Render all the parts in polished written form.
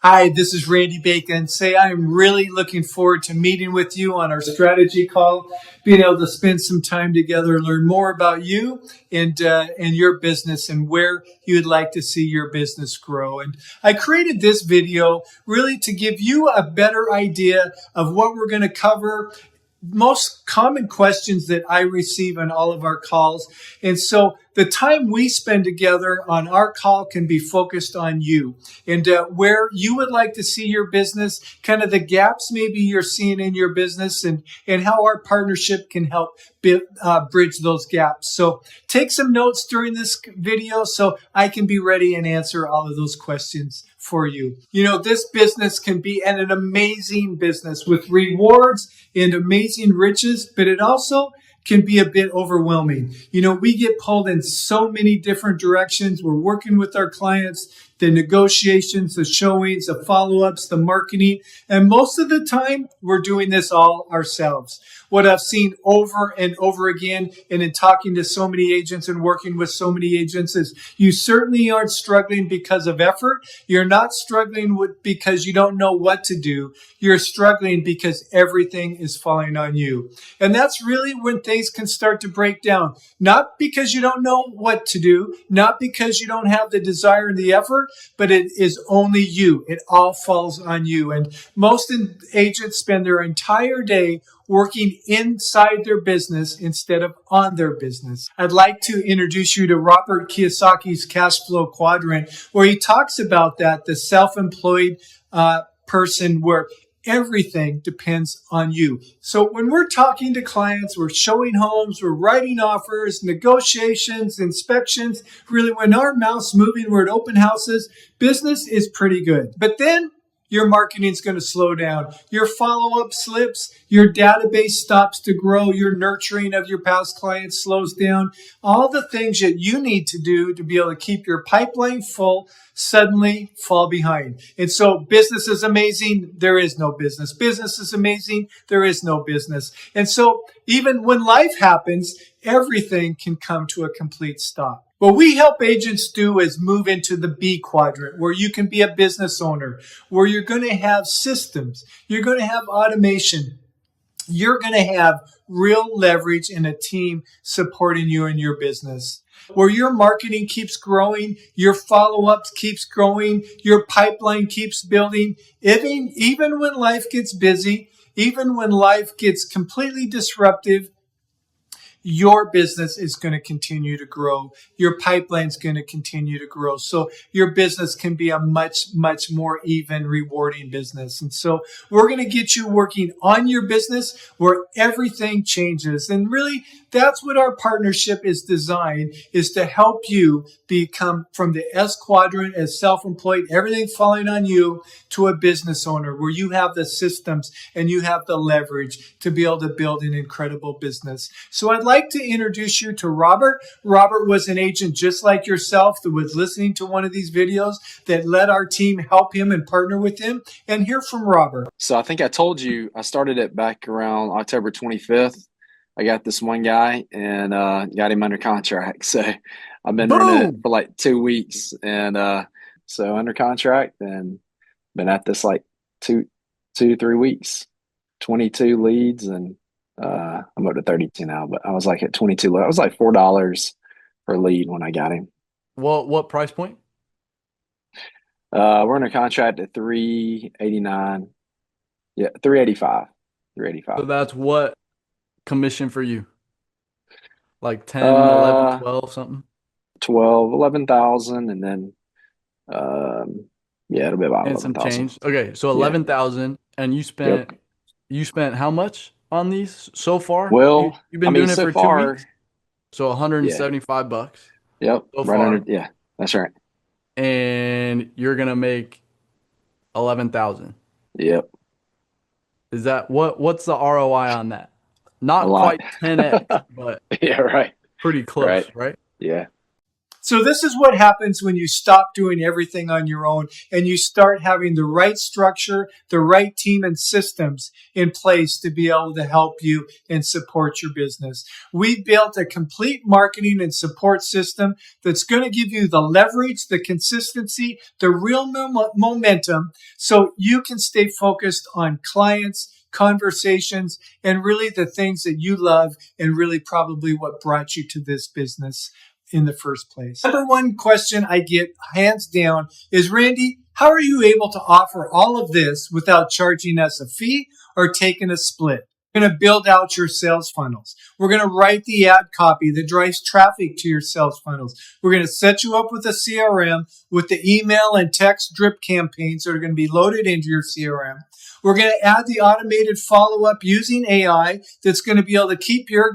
Hi, this is Randy Bacon. I'm really looking forward to meeting with you on our strategy call, being able to spend some time together, learn more about you and your business and where you'd like to see your business grow. And I created this video really to give you a better idea of what we're going to cover, most common questions that I receive on all of our calls. And so the time we spend together on our call can be focused on you and where you would like to see your business, kind of the gaps maybe you're seeing in your business and how our partnership can help bridge those gaps. So take some notes during this video so I can be ready and answer all of those questions for you. You know, this business can be an amazing business with rewards and amazing riches, but it also can be a bit overwhelming. You know, we get pulled in so many different directions. We're working with our clients, the negotiations, the showings, the follow-ups, the marketing, and most of the time we're doing this all ourselves. What I've seen over and over again, and in talking to so many agents and working with so many agents, is you certainly aren't struggling because of effort. You're not struggling because you don't know what to do. You're struggling because everything is falling on you. And that's really when things can start to break down. Not because you don't know what to do, not because you don't have the desire and the effort, but it is only you. It all falls on you. And most agents spend their entire day working inside their business instead of on their business. I'd like to introduce you to Robert Kiyosaki's cash flow quadrant, where he talks about that, the self-employed person where everything depends on you. So when we're talking to clients, we're showing homes, we're writing offers, negotiations, inspections, really when our mouth's moving, we're at open houses, business is pretty good. But then your marketing is going to slow down. Your follow-up slips. Your database stops to grow. Your nurturing of your past clients slows down. All the things that you need to do to be able to keep your pipeline full suddenly fall behind. And so business is amazing. There is no business. Business is amazing. There is no business. And so even when life happens, everything can come to a complete stop. What we help agents do is move into the B quadrant, where you can be a business owner, where you're going to have systems, you're going to have automation, you're going to have real leverage and a team supporting you in your business, where your marketing keeps growing, your follow-ups keeps growing, your pipeline keeps building, even when life gets busy, even when life gets completely disruptive. Your business is going to continue to grow. Your pipeline is going to continue to grow. So your business can be a much, much more even, rewarding business. And so we're going to get you working on your business where everything changes. And really, that's what our partnership is designed, is to help you become from the S quadrant as self-employed, everything falling on you, to a business owner where you have the systems and you have the leverage to be able to build an incredible business. So I'd like to introduce you to Robert. Robert was an agent just like yourself that was listening to one of these videos that let our team help him and partner with him, and hear from Robert. So I think I told you I started it back around October 25th. I got this one guy and got him under contract. So I've been running it for like 2 weeks, and so under contract, and been at this like two to 3 weeks, 22 leads, and I'm up to 32 now, but I was like at 22. I was like $4 per lead when I got him. What price point? We're under contract at 389. Yeah, 385. 385. So that's what commission for you? Like 10, 11, 12, something? 12, 11,000, and then yeah, it'll be about and some 11,000. change. Okay, so 11,000, and you spent how much on these so far? Well, you've been doing it for 2 weeks, so $175. Yep, so right far, under. Yeah, that's right. and you're gonna make 11,000. Yep. Is that what's the ROI on that? Not A lot. quite 10x, but Yeah, right. pretty close, right? Yeah. So this is what happens when you stop doing everything on your own and you start having the right structure, the right team and systems in place to be able to help you and support your business. We've built a complete marketing and support system that's going to give you the leverage, the consistency, the real momentum so you can stay focused on clients, conversations, and really the things that you love and really probably what brought you to this business in the first place. Number one question I get hands down is, Randy, how are you able to offer all of this without charging us a fee or taking a split? We're going to build out your sales funnels. We're going to write the ad copy that drives traffic to your sales funnels. We're going to set you up with a CRM with the email and text drip campaigns that are going to be loaded into your CRM. We're going to add the automated follow-up using AI that's going to be able to keep your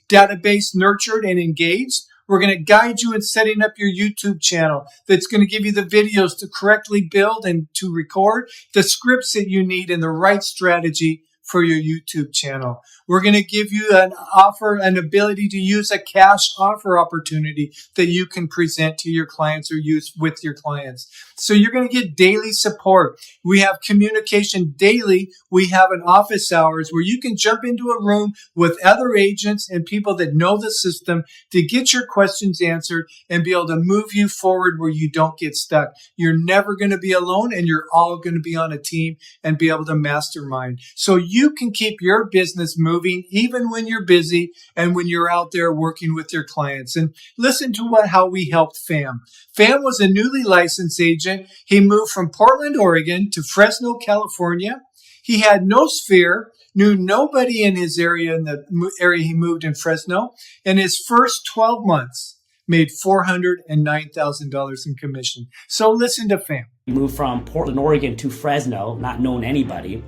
database nurtured and engaged. We're going to guide you in setting up your YouTube channel that's going to give you the videos to correctly build and to record, the scripts that you need and the right strategy for your YouTube channel. We're going to give you an ability to use a cash offer opportunity that you can present to your clients or use with your clients. So you're going to get daily support. We have communication daily. We have an office hours where you can jump into a room with other agents and people that know the system to get your questions answered and be able to move you forward where you don't get stuck. You're never going to be alone and you're all going to be on a team and be able to mastermind. So you can keep your business moving even when you're busy and when you're out there working with your clients. And listen to how we helped Fam. Fam was a newly licensed agent. He moved from Portland, Oregon to Fresno, California. He had no sphere, knew nobody in his area, in the area he moved in Fresno. And his first 12 months made $409,000 in commission. So listen to Fam. We moved from Portland, Oregon to Fresno, not knowing anybody.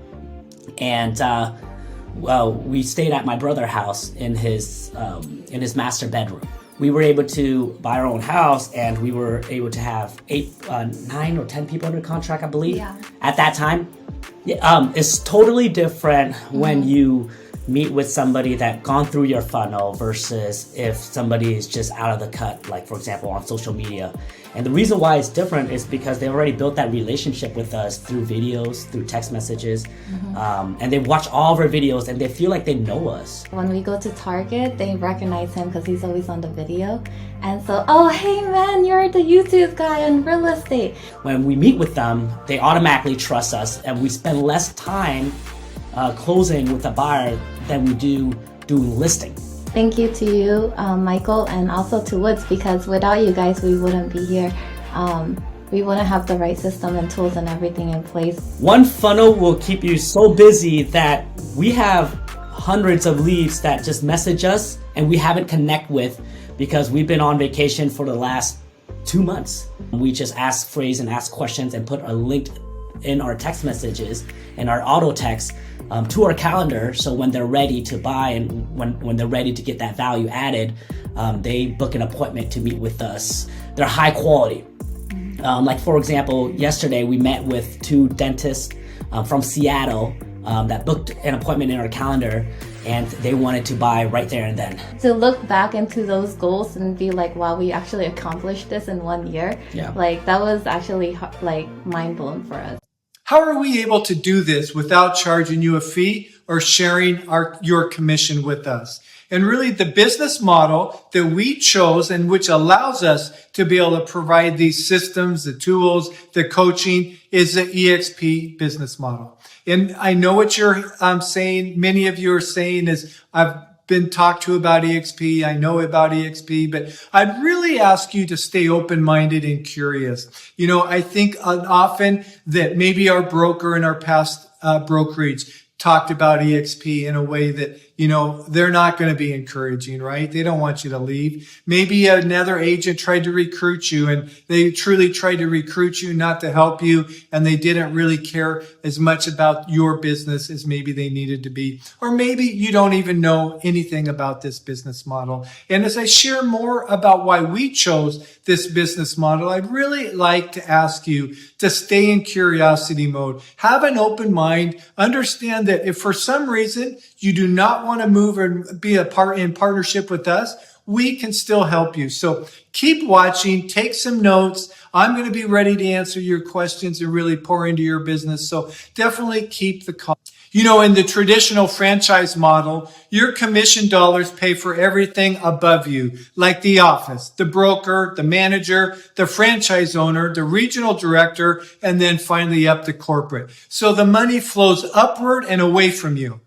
And we stayed at my brother's house in his master bedroom. We were able to buy our own house, and we were able to have 9 or 10 people under contract, I believe, at that time. It's totally different when you meet with somebody that gone through your funnel versus if somebody is just out of the cut, like for example on social media. And the reason why it's different is because they already built that relationship with us through videos, through text messages, and they watch all of our videos and they feel like they know us. When we go to Target, they recognize him because he's always on the video. And so, oh, hey man, you're the YouTube guy on real estate. When we meet with them, they automatically trust us, and we spend less time closing with a buyer than we do doing listing. Thank you to you, Michael, and also to Woods, because without you guys, we wouldn't be here. We wouldn't have the right system and tools and everything in place. One funnel will keep you so busy that we have hundreds of leads that just message us and we haven't connect with because we've been on vacation for the last 2 months. We just ask phrase and ask questions and put a link in our text messages and our auto text to our calendar, so when they're ready to buy and when they're ready to get that value added, they book an appointment to meet with us. They're high quality. Like for example, yesterday we met with 2 dentists from Seattle that booked an appointment in our calendar, and they wanted to buy right there and then. To look back into those goals and be like, wow, we actually accomplished this in 1 year. Yeah. Like that was actually like mind blowing for us. How are we able to do this without charging you a fee or sharing your commission with us? And really the business model that we chose and which allows us to be able to provide these systems, the tools, the coaching is the EXP business model. And I know what you're saying. Many of you are saying is, I've been talked to about EXP. I know about EXP, but I'd really ask you to stay open-minded and curious. You know, I think often that maybe our broker in our past brokerage talked about EXP in a way that, you know, they're not going to be encouraging, right? They don't want you to leave. Maybe another agent tried to recruit you and they truly tried to recruit you, not to help you. And they didn't really care as much about your business as maybe they needed to be. Or maybe you don't even know anything about this business model. And as I share more about why we chose this business model, I'd really like to ask you to stay in curiosity mode. Have an open mind. Understand that if for some reason you do not want to move and be in partnership with us, we can still help you. So keep watching, take some notes. I'm going to be ready to answer your questions and really pour into your business. So definitely keep the call. You know, in the traditional franchise model, your commission dollars pay for everything above you, like the office, the broker, the manager, the franchise owner, the regional director, and then finally up to corporate. So the money flows upward and away from you.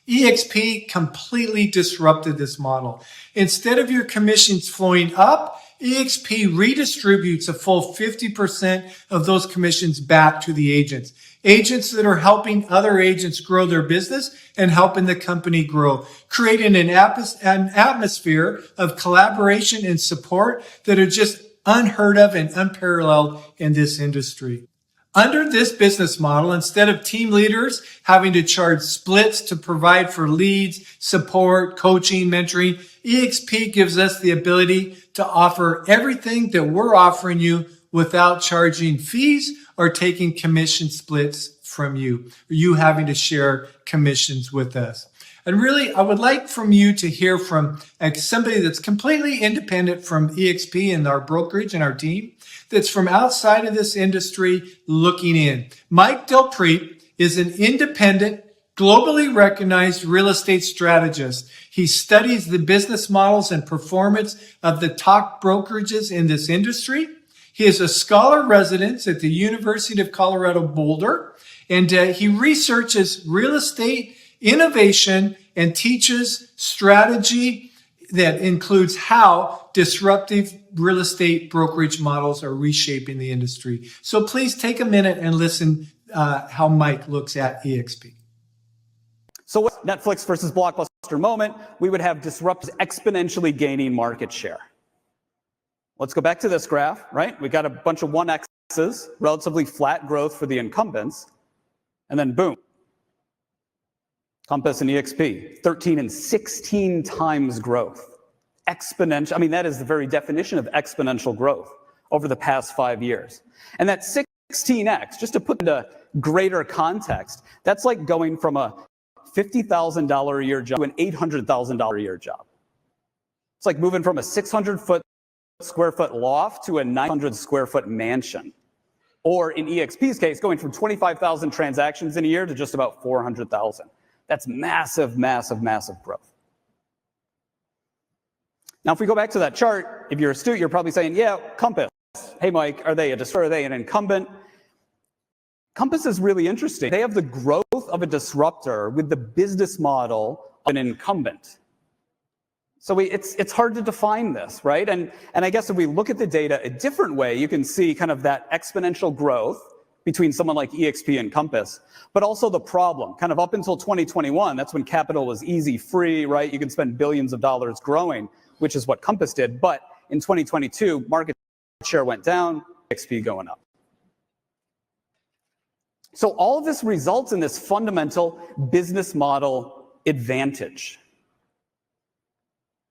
EXP completely disrupted this model. Instead of your commissions flowing up, EXP redistributes a full 50% of those commissions back to the agents. Agents that are helping other agents grow their business and helping the company grow, creating an atmosphere of collaboration and support that are just unheard of and unparalleled in this industry. Under this business model, instead of team leaders having to charge splits to provide for leads, support, coaching, mentoring, EXP gives us the ability to offer everything that we're offering you without charging fees or taking commission splits from you, or you having to share commissions with us. And really, I would like from you to hear from somebody that's completely independent from EXP and our brokerage and our team, that's from outside of this industry looking in. Mike Delpreet is an independent, globally recognized real estate strategist. He studies the business models and performance of the top brokerages in this industry. He is a scholar resident at the University of Colorado Boulder, and he researches real estate innovation and teaches strategy that includes how disruptive real estate brokerage models are reshaping the industry. So please take a minute and listen how Mike looks at EXP. So what Netflix versus Blockbuster moment, we would have disruptors exponentially gaining market share. Let's go back to this graph, right? We got a bunch of 1X's, relatively flat growth for the incumbents, and then boom. Compass and EXP, 13 and 16 times growth. Exponential, I mean, that is the very definition of exponential growth over the past 5 years. And that 16X, just to put into greater context, that's like going from a $50,000 a year job to an $800,000 a year job. It's like moving from a 600 square foot loft to a 900 square foot mansion. Or in EXP's case, going from 25,000 transactions in a year to just about 400,000. That's massive, massive, massive growth. Now, if we go back to that chart, if you're astute, you're probably saying, yeah, Compass. Hey, Mike, are they a disruptor? Are they an incumbent? Compass is really interesting. They have the growth of a disruptor with the business model of an incumbent. So it's hard to define this, right? And I guess if we look at the data a different way, you can see kind of that exponential growth between someone like EXP and Compass, but also the problem. Kind of up until 2021, that's when capital was easy, free, right? You can spend billions of dollars growing, which is what Compass did. But in 2022, market share went down, EXP going up. So all of this results in this fundamental business model advantage.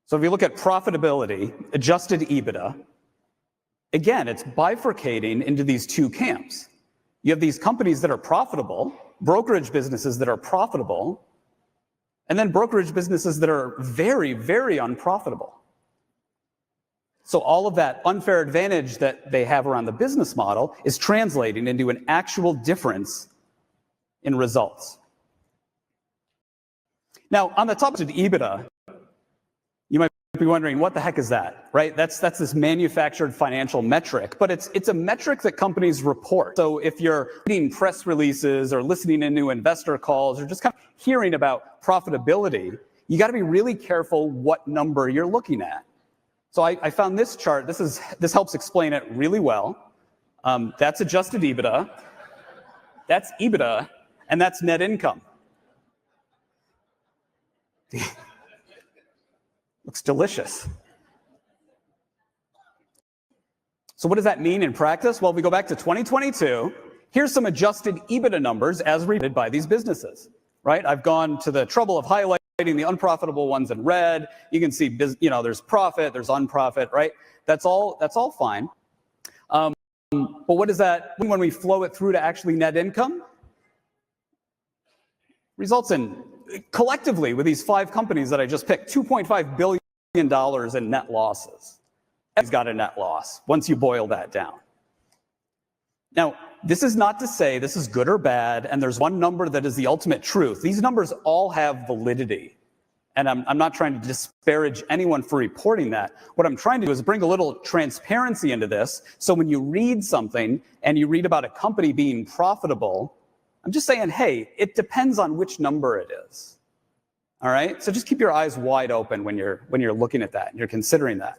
So if you look at profitability, adjusted EBITDA, again, it's bifurcating into these two camps. You have these companies that are profitable, brokerage businesses that are profitable, and then brokerage businesses that are very, very unprofitable. So all of that unfair advantage that they have around the business model is translating into an actual difference in results. Now, on the topic of EBITDA, you might be wondering, what the heck is that, right? That's this manufactured financial metric, but it's a metric that companies report. So if you're reading press releases or listening into investor calls or just kind of hearing about profitability, you got to be really careful what number you're looking at. So I found this chart. This helps explain it really well. That's adjusted EBITDA. That's EBITDA, and that's net income. Looks delicious. So what does that mean in practice? Well, if we go back to 2022, here's some adjusted EBITDA numbers as reported by these businesses, right? I've gone to the trouble of highlighting the unprofitable ones in red. You can see, there's profit, there's unprofit, right? That's all fine. But what does that mean when we flow it through to actually net income? Results in, collectively, with these 5 companies that I just picked, $2.5 billion in net losses. He's got a net loss once you boil that down. Now, this is not to say this is good or bad, and there's one number that is the ultimate truth. These numbers all have validity. And I'm not trying to disparage anyone for reporting that. What I'm trying to do is bring a little transparency into this. So when you read something and you read about a company being profitable, I'm just saying, hey, it depends on which number it is. All right? So just keep your eyes wide open when you're looking at that and you're considering that.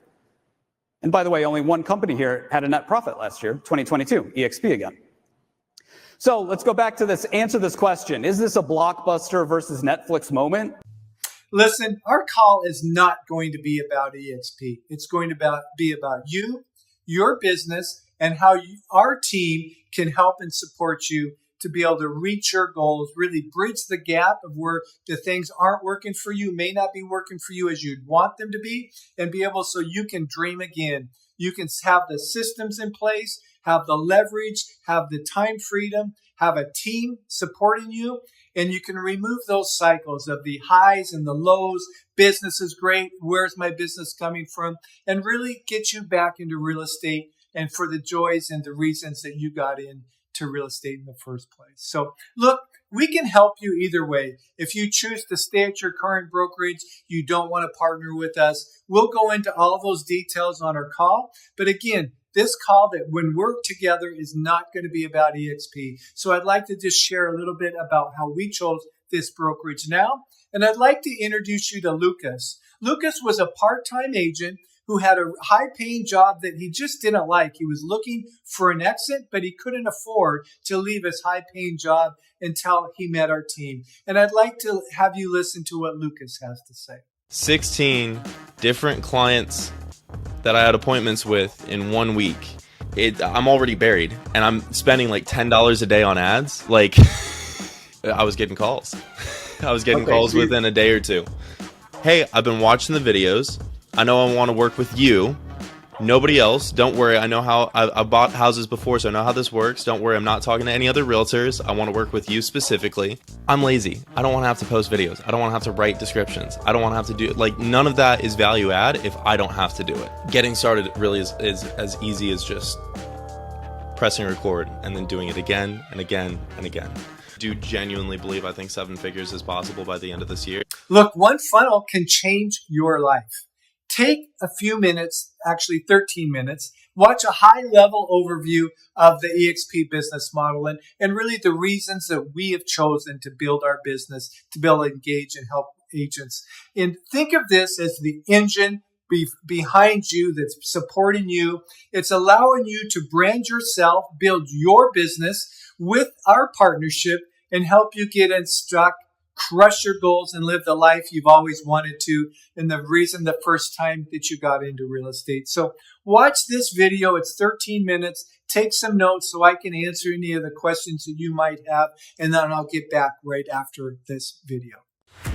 And by the way, only one company here had a net profit last year, 2022, EXP again. So let's go back to this, answer this question. Is this a Blockbuster versus Netflix moment? Listen, our call is not going to be about EXP. It's going to be about you, your business, and how our team can help and support you to be able to reach your goals, really bridge the gap of where the things aren't working for you, may not be working for you as you'd want them to be, and be able so you can dream again. You can have the systems in place, have the leverage, have the time freedom, have a team supporting you, and you can remove those cycles of the highs and the lows. Business is great. Where's my business coming from? And really get you back into real estate and for the joys and the reasons that you got into real estate in the first place. So look, we can help you either way. If you choose to stay at your current brokerage, you don't want to partner with us, we'll go into all those details on our call. But again, this call that when we're together is not going to be about EXP. So I'd like to just share a little bit about how we chose this brokerage now. And I'd like to introduce you to Lucas. Lucas was a part-time agent who had a high-paying job that he just didn't like. He was looking for an exit, but he couldn't afford to leave his high-paying job until he met our team. And I'd like to have you listen to what Lucas has to say. 16 different clients that I had appointments with in 1 week. I'm already buried, and I'm spending like $10 a day on ads. Like, I was getting calls. I was getting calls within a day or two. Hey, I've been watching the videos. I know I want to work with you. Nobody else. Don't worry. I know how I bought houses before, so I know how this works. Don't worry. I'm not talking to any other realtors. I want to work with you specifically. I'm lazy. I don't want to have to post videos. I don't want to have to write descriptions. I don't want to have to do like none of that is value add if I don't have to do it. Getting started really is as easy as just pressing record and then doing it again and again and again. I do genuinely believe I think 7 figures is possible by the end of this year. Look, one funnel can change your life. Take a few minutes, actually 13 minutes, watch a high-level overview of the EXP business model and really the reasons that we have chosen to build our business, to be able to engage and help agents. And think of this as the engine behind you that's supporting you. It's allowing you to brand yourself, build your business with our partnership, and help you get unstuck, crush your goals, and live the life you've always wanted to, and the reason the first time that you got into real estate. So watch this video. It's 13 minutes. Take some notes so I can answer any of the questions that you might have, and then I'll get back right after this video.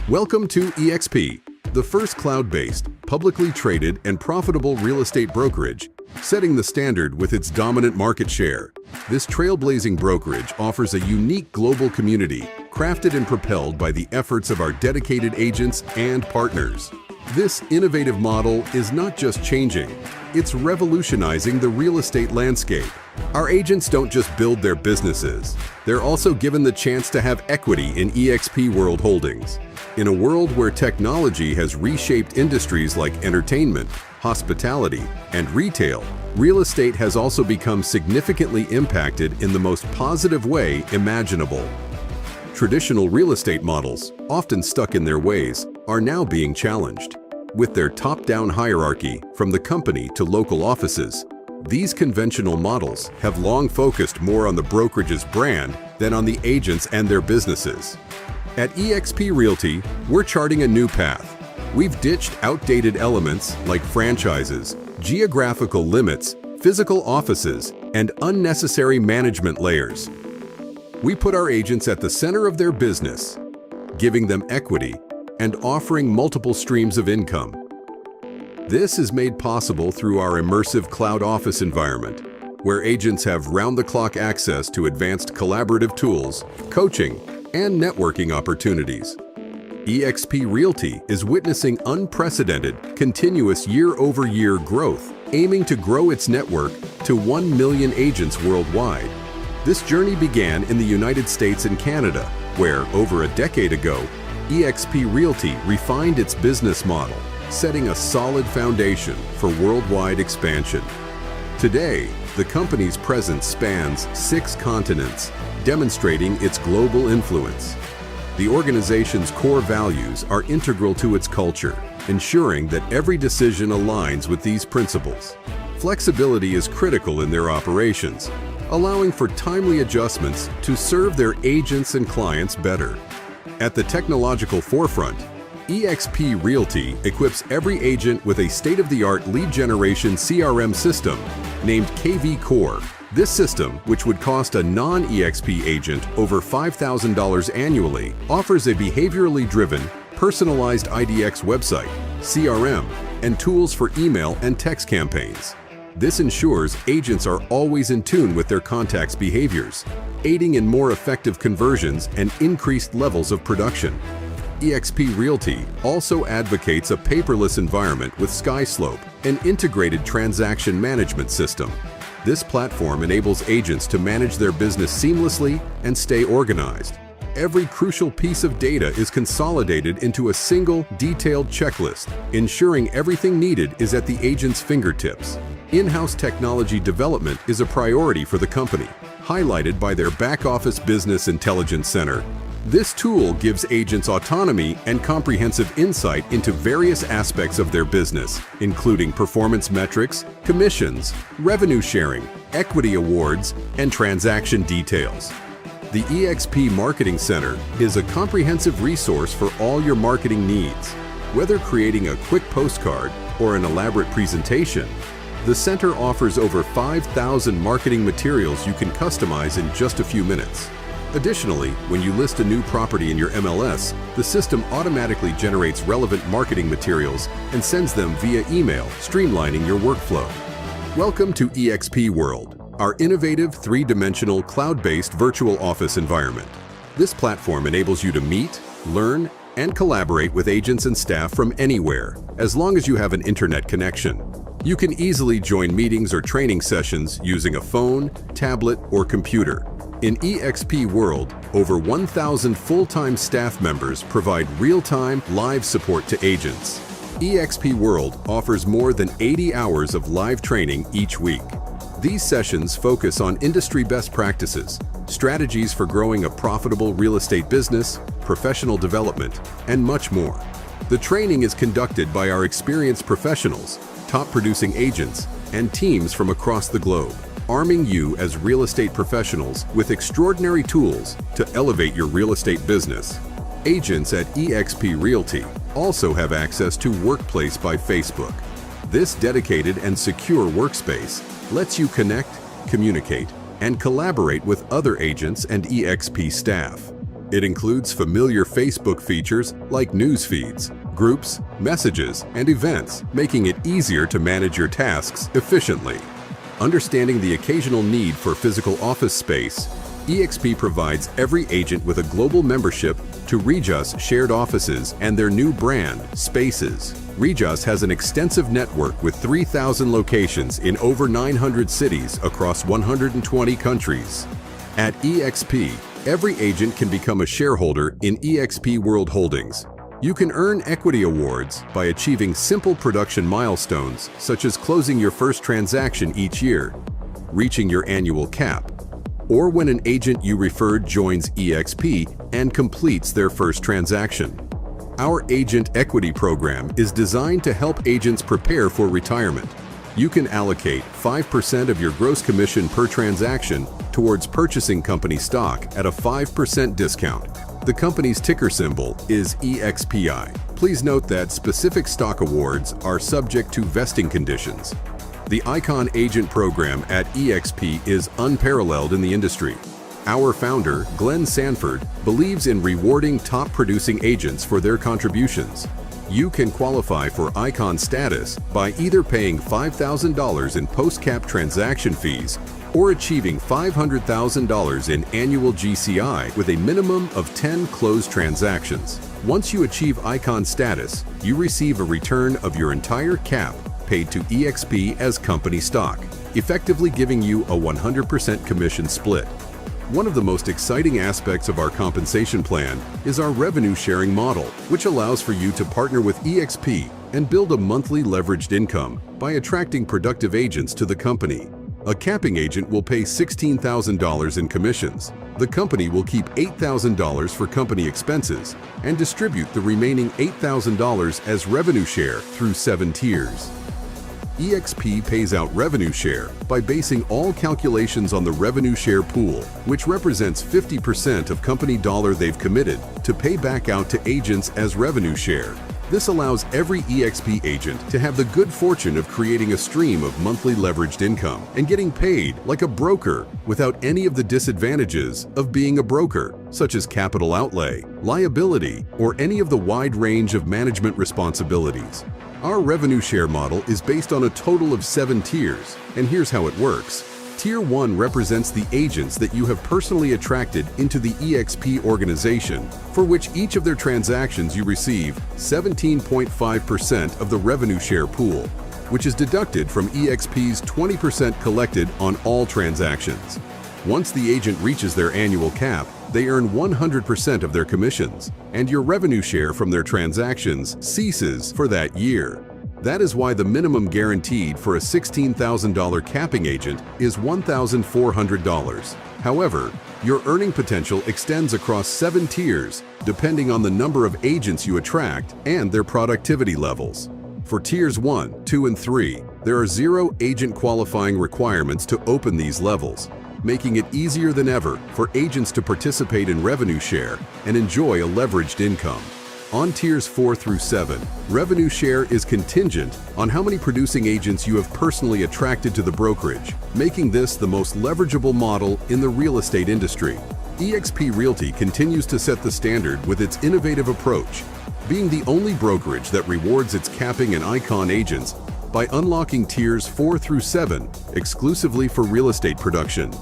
Welcome to EXP, the first cloud-based, publicly traded, and profitable real estate brokerage, setting the standard with its dominant market share. This trailblazing brokerage offers a unique global community, crafted and propelled by the efforts of our dedicated agents and partners. This innovative model is not just changing, it's revolutionizing the real estate landscape. Our agents don't just build their businesses, they're also given the chance to have equity in EXP World Holdings. In a world where technology has reshaped industries like entertainment, hospitality, and retail, real estate has also become significantly impacted in the most positive way imaginable. Traditional real estate models, often stuck in their ways, are now being challenged. With their top-down hierarchy, from the company to local offices, these conventional models have long focused more on the brokerage's brand than on the agents and their businesses. At EXP Realty, we're charting a new path. We've ditched outdated elements like franchises, geographical limits, physical offices, and unnecessary management layers. We put our agents at the center of their business, giving them equity and offering multiple streams of income. This is made possible through our immersive cloud office environment, where agents have round-the-clock access to advanced collaborative tools, coaching, and networking opportunities. EXP Realty is witnessing unprecedented, continuous year-over-year growth, aiming to grow its network to 1 million agents worldwide. This journey began in the United States and Canada, where, over a decade ago, EXP Realty refined its business model, setting a solid foundation for worldwide expansion. Today, the company's presence spans 6 continents, demonstrating its global influence. The organization's core values are integral to its culture, ensuring that every decision aligns with these principles. Flexibility is critical in their operations, allowing for timely adjustments to serve their agents and clients better. At the technological forefront, EXP Realty equips every agent with a state-of-the-art lead generation CRM system named KV Core. This system, which would cost a non-EXP agent over $5,000 annually, offers a behaviorally driven, personalized IDX website, CRM, and tools for email and text campaigns. This ensures agents are always in tune with their contacts' behaviors, aiding in more effective conversions and increased levels of production. EXP Realty also advocates a paperless environment with SkySlope, an integrated transaction management system. This platform enables agents to manage their business seamlessly and stay organized. Every crucial piece of data is consolidated into a single, detailed checklist, ensuring everything needed is at the agent's fingertips. In-house technology development is a priority for the company, highlighted by their back-office business intelligence center. This tool gives agents autonomy and comprehensive insight into various aspects of their business, including performance metrics, commissions, revenue sharing, equity awards, and transaction details. The EXP Marketing Center is a comprehensive resource for all your marketing needs. Whether creating a quick postcard or an elaborate presentation, the center offers over 5,000 marketing materials you can customize in just a few minutes. Additionally, when you list a new property in your MLS, the system automatically generates relevant marketing materials and sends them via email, streamlining your workflow. Welcome to EXP World, our innovative 3-dimensional cloud-based virtual office environment. This platform enables you to meet, learn, and collaborate with agents and staff from anywhere, as long as you have an internet connection. You can easily join meetings or training sessions using a phone, tablet, or computer. In EXP World, over 1,000 full-time staff members provide real-time, live support to agents. EXP World offers more than 80 hours of live training each week. These sessions focus on industry best practices, strategies for growing a profitable real estate business, professional development, and much more. The training is conducted by our experienced professionals, top-producing agents, and teams from across the globe, arming you as real estate professionals with extraordinary tools to elevate your real estate business. Agents at EXP Realty also have access to Workplace by Facebook. This dedicated and secure workspace lets you connect, communicate, and collaborate with other agents and EXP staff. It includes familiar Facebook features like news feeds, groups, messages, and events, making it easier to manage your tasks efficiently. Understanding the occasional need for physical office space, EXP provides every agent with a global membership to Regus shared offices and their new brand, Spaces. Regus has an extensive network with 3,000 locations in over 900 cities across 120 countries. At EXP, every agent can become a shareholder in EXP World Holdings. You can earn equity awards by achieving simple production milestones, such as closing your first transaction each year, reaching your annual cap, or when an agent you referred joins EXP and completes their first transaction. Our Agent Equity Program is designed to help agents prepare for retirement. You can allocate 5% of your gross commission per transaction towards purchasing company stock at a 5% discount. The company's ticker symbol is EXPI. Please note that specific stock awards are subject to vesting conditions. The Icon Agent Program at EXP is unparalleled in the industry. Our founder, Glenn Sanford, believes in rewarding top-producing agents for their contributions. You can qualify for Icon status by either paying $5,000 in post-cap transaction fees or achieving $500,000 in annual GCI with a minimum of 10 closed transactions. Once you achieve icon status, you receive a return of your entire cap paid to EXP as company stock, effectively giving you a 100% commission split. One of the most exciting aspects of our compensation plan is our revenue sharing model, which allows for you to partner with EXP and build a monthly leveraged income by attracting productive agents to the company. A capping agent will pay $16,000 in commissions. The company will keep $8,000 for company expenses and distribute the remaining $8,000 as revenue share through 7 tiers. EXP pays out revenue share by basing all calculations on the revenue share pool, which represents 50% of company dollar they've committed to pay back out to agents as revenue share. This allows every EXP agent to have the good fortune of creating a stream of monthly leveraged income and getting paid like a broker without any of the disadvantages of being a broker, such as capital outlay, liability, or any of the wide range of management responsibilities. Our revenue share model is based on a total of 7 tiers, and here's how it works. Tier 1 represents the agents that you have personally attracted into the EXP organization, for which each of their transactions you receive 17.5% of the revenue share pool, which is deducted from EXP's 20% collected on all transactions. Once the agent reaches their annual cap, they earn 100% of their commissions, and your revenue share from their transactions ceases for that year. That is why the minimum guaranteed for a $16,000 capping agent is $1,400. However, your earning potential extends across 7 tiers depending on the number of agents you attract and their productivity levels. For tiers 1, 2, and 3, there are 0 agent qualifying requirements to open these levels, making it easier than ever for agents to participate in revenue share and enjoy a leveraged income. On tiers 4 through 7, revenue share is contingent on how many producing agents you have personally attracted to the brokerage, making this the most leverageable model in the real estate industry. EXP Realty continues to set the standard with its innovative approach, being the only brokerage that rewards its capping and icon agents by unlocking tiers 4 through 7 exclusively for real estate production.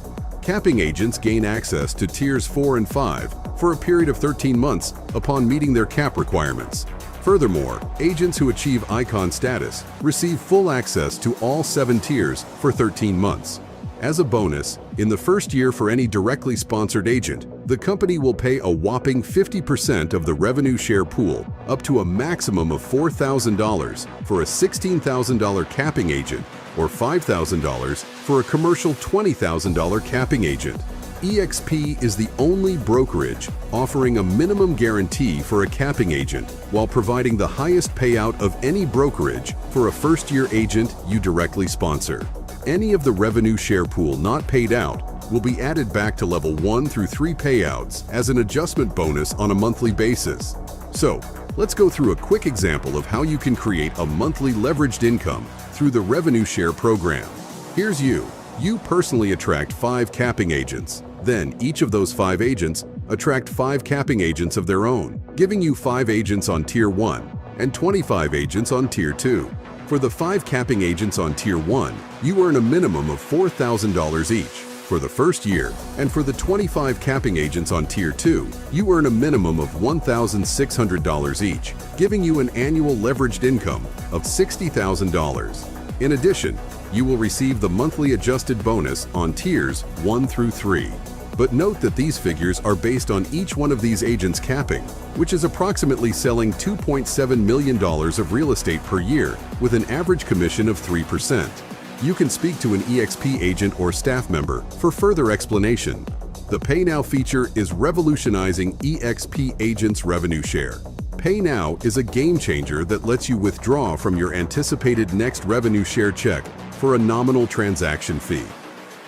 Capping agents gain access to tiers 4 and 5 for a period of 13 months upon meeting their cap requirements. Furthermore, agents who achieve icon status receive full access to all 7 tiers for 13 months. As a bonus, in the first year for any directly sponsored agent, the company will pay a whopping 50% of the revenue share pool, up to a maximum of $4,000 for a $16,000 capping agent or $5,000 for a commercial $20,000 capping agent. EXP is the only brokerage offering a minimum guarantee for a capping agent while providing the highest payout of any brokerage for a first-year agent you directly sponsor. Any of the revenue share pool not paid out will be added back to level 1 through 3 payouts as an adjustment bonus on a monthly basis. So, let's go through a quick example of how you can create a monthly leveraged income through the revenue share program. Here's you. You personally attract 5 capping agents. Then each of those 5 agents attract 5 capping agents of their own, giving you 5 agents on tier 1 and 25 agents on tier 2. For the 5 capping agents on tier 1, you earn a minimum of $4,000 each for the first year, and for the 25 capping agents on tier 2, you earn a minimum of $1,600 each, giving you an annual leveraged income of $60,000. In addition, you will receive the monthly adjusted bonus on tiers 1 through 3. But note that these figures are based on each one of these agents' capping, which is approximately selling $2.7 million of real estate per year with an average commission of 3%. You can speak to an EXP agent or staff member for further explanation. The Pay Now feature is revolutionizing EXP agents' revenue share. Pay Now is a game changer that lets you withdraw from your anticipated next revenue share check for a nominal transaction fee.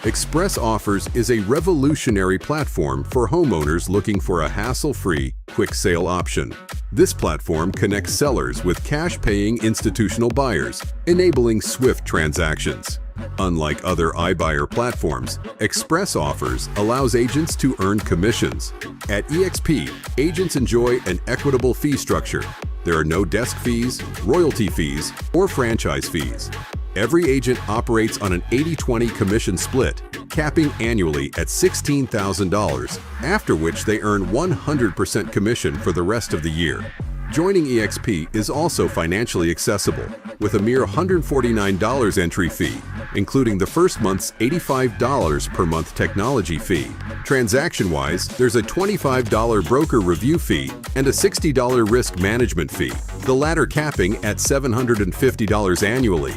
Express Offers is a revolutionary platform for homeowners looking for a hassle-free, quick sale option. This platform connects sellers with cash-paying institutional buyers, enabling swift transactions. Unlike other iBuyer platforms, Express Offers allows agents to earn commissions. At EXP, agents enjoy an equitable fee structure. There are no desk fees, royalty fees, or franchise fees. Every agent operates on an 80-20 commission split, capping annually at $16,000, after which they earn 100% commission for the rest of the year. Joining EXP is also financially accessible, with a mere $149 entry fee, including the first month's $85 per month technology fee. Transaction-wise, there's a $25 broker review fee and a $60 risk management fee, the latter capping at $750 annually.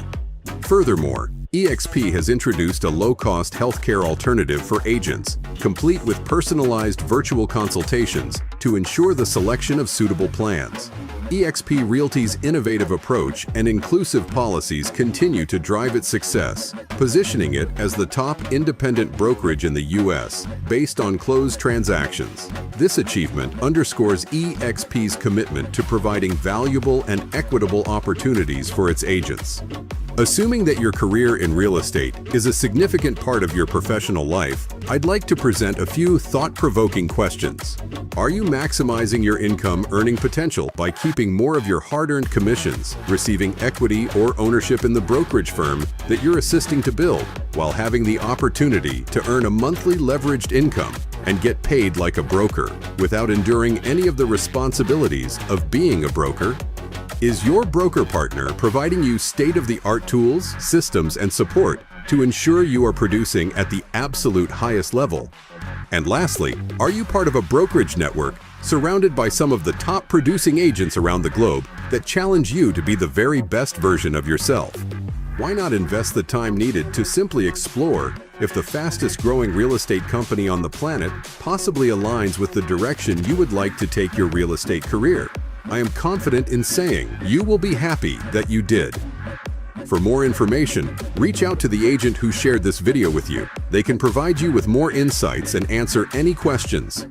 Furthermore, EXP has introduced a low-cost healthcare alternative for agents, complete with personalized virtual consultations to ensure the selection of suitable plans. EXP Realty's innovative approach and inclusive policies continue to drive its success, positioning it as the top independent brokerage in the U.S. based on closed transactions. This achievement underscores EXP's commitment to providing valuable and equitable opportunities for its agents. Assuming that your career in real estate is a significant part of your professional life, I'd like to present a few thought-provoking questions. Are you maximizing your income earning potential by keeping more of your hard-earned commissions, receiving equity or ownership in the brokerage firm that you're assisting to build, while having the opportunity to earn a monthly leveraged income and get paid like a broker without enduring any of the responsibilities of being a broker? Is your broker partner providing you state-of-the-art tools, systems, and support to ensure you are producing at the absolute highest level? And lastly, are you part of a brokerage network surrounded by some of the top producing agents around the globe that challenge you to be the very best version of yourself? Why not invest the time needed to simply explore if the fastest growing real estate company on the planet possibly aligns with the direction you would like to take your real estate career? I am confident in saying you will be happy that you did. For more information, reach out to the agent who shared this video with you. They can provide you with more insights and answer any questions.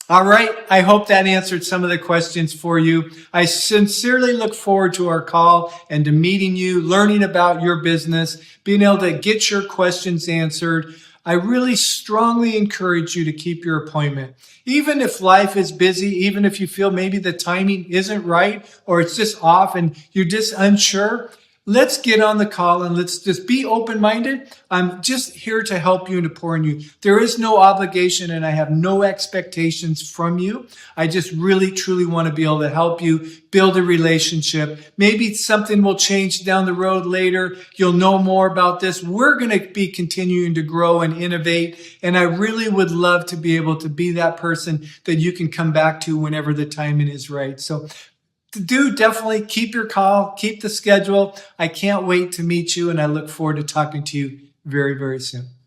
All right. I hope that answered some of the questions for you. I sincerely look forward to our call and to meeting you, learning about your business, being able to get your questions answered. I really strongly encourage you to keep your appointment. Even if life is busy, even if you feel maybe the timing isn't right or it's just off and you're just unsure, let's get on the call and let's just be open-minded. I'm just here to help you and to pour in you. There is no obligation and I have no expectations from you. I just really, truly want to be able to help you build a relationship. Maybe something will change down the road later. You'll know more about this. We're going to be continuing to grow and innovate. And I really would love to be able to be that person that you can come back to whenever the timing is right. So do definitely keep your call, keep the schedule. I can't wait to meet you, and I look forward to talking to you very, very soon.